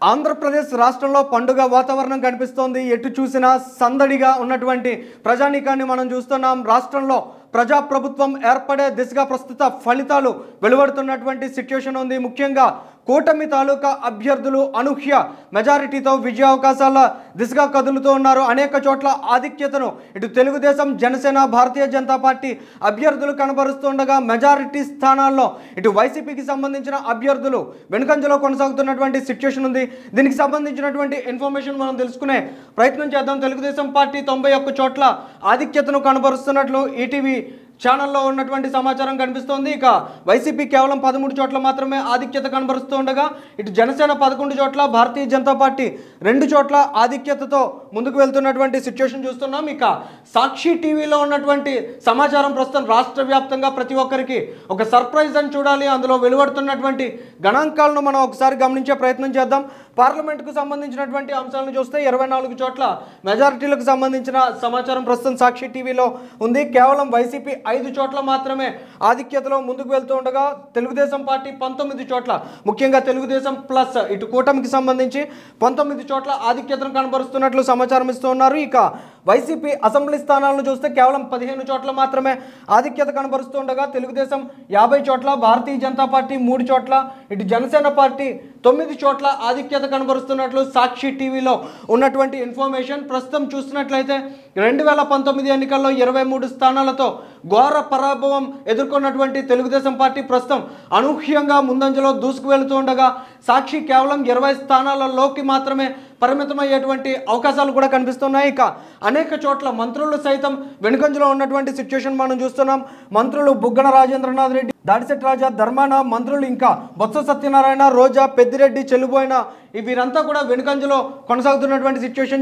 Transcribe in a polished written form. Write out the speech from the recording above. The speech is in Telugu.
ఆంధ్రప్రదేశ్ రాష్ట్రంలో పండుగ వాతావరణం కనిపిస్తోంది. ఎటు చూసినా సందడిగా ఉన్నటువంటి ప్రజానీకాన్ని మనం చూస్తున్నాం. రాష్ట్రంలో ప్రజాప్రభుత్వం ఏర్పడే దిశగా ప్రస్తుత ఫలితాలు వెలువడుతున్నటువంటి సిట్యుయేషన్ ఉంది. ముఖ్యంగా కూటమి తాలూకా అభ్యర్థులు అనూహ్య మెజారిటీతో విజయావకాశాల దిశగా కదులుతూ ఉన్నారు. అనేక చోట్ల ఆధిక్యతను ఇటు తెలుగుదేశం, జనసేన, భారతీయ జనతా పార్టీ అభ్యర్థులు కనబరుస్తుండగా మెజారిటీ స్థానాల్లో ఇటు వైసీపీకి సంబంధించిన అభ్యర్థులు వెనుకంజలో కొనసాగుతున్నటువంటి సిట్యుయేషన్ ఉంది. దీనికి సంబంధించినటువంటి ఇన్ఫర్మేషన్ మనం తెలుసుకునే ప్రయత్నం చేద్దాం. తెలుగుదేశం పార్టీ 91 చోట్ల ఆధిక్యతను కనబరుస్తున్నట్లు ఈటీవీ ఛానల్లో ఉన్నటువంటి సమాచారం కనిపిస్తోంది. ఇక వైసీపీ కేవలం 13 చోట్ల మాత్రమే ఆధిక్యత కనబరుస్తూ ఉండగా ఇటు జనసేన 11 చోట్ల, భారతీయ జనతా పార్టీ 2 చోట్ల ఆధిక్యతతో ముందుకు వెళ్తున్నటువంటి సిచ్యువేషన్ చూస్తున్నాం. ఇక సాక్షి టీవీలో ఉన్నటువంటి సమాచారం ప్రస్తుతం రాష్ట్ర వ్యాప్తంగా ప్రతి ఒక్కరికి ఒక సర్ప్రైజ్ అని చూడాలి. అందులో వెలువడుతున్నటువంటి గణాంకాలను మనం ఒకసారి గమనించే ప్రయత్నం చేద్దాం. పార్లమెంట్కు సంబంధించినటువంటి అంశాలను చూస్తే 24 చోట్ల మెజారిటీలకు సంబంధించిన సమాచారం ప్రస్తుతం సాక్షి టీవీలో ఉంది. కేవలం వైసీపీ 5 చోట్ల మాత్రమే ఆధిక్యతలో ముందుకు వెళ్తూ ఉండగా తెలుగుదేశం పార్టీ 19 చోట్ల, ముఖ్యంగా తెలుగుదేశం ప్లస్ ఇటు కూటమికి సంబంధించి 19 చోట్ల ఆధిక్యతను కనబరుస్తున్నట్లు సమాచారం ఇస్తూ ఉన్నారు. ఇక వైసీపీ అసెంబ్లీ స్థానాలను చూస్తే కేవలం 15 చోట్ల మాత్రమే ఆధిక్యత కనబరుస్తూ ఉండగా తెలుగుదేశం 50 చోట్ల, భారతీయ జనతా పార్టీ 3 చోట్ల, ఇటు జనసేన పార్టీ 9 చోట్ల ఆధిక్యత కనబరుస్తున్నట్లు సాక్షి టీవీలో ఉన్నటువంటి ఇన్ఫర్మేషన్. ప్రస్తుతం చూస్తున్నట్లయితే 2019 ఎన్నికల్లో 23 స్థానాలతో ఘోర పరాభవం ఎదుర్కొన్నటువంటి తెలుగుదేశం పార్టీ ప్రస్తుతం అనూహ్యంగా ముందంజలో దూసుకు వెళుతూ ఉండగా సాక్షి కేవలం 20 స్థానాలలోకి మాత్రమే పరిమితమయ్యేటువంటి అవకాశాలు కూడా కనిపిస్తున్నాయి. ఇక అనేక చోట్ల మంత్రులు సైతం వెనుకంజలో ఉన్నటువంటి సిచ్యువేషన్ మనం చూస్తున్నాం. మంత్రులు బుగ్గన రాజేంద్రనాథ్ రెడ్డి, దాడిశెట్టి రాజా, ధర్మాన మంత్రులు, ఇంకా బొత్స సత్యనారాయణ, రోజా, పెద్దిరెడ్డి, చెల్లుబోయిన వీరంతా కూడా వెనుకంజలో కొనసాగుతున్నటువంటి సిచ్యువేషన్.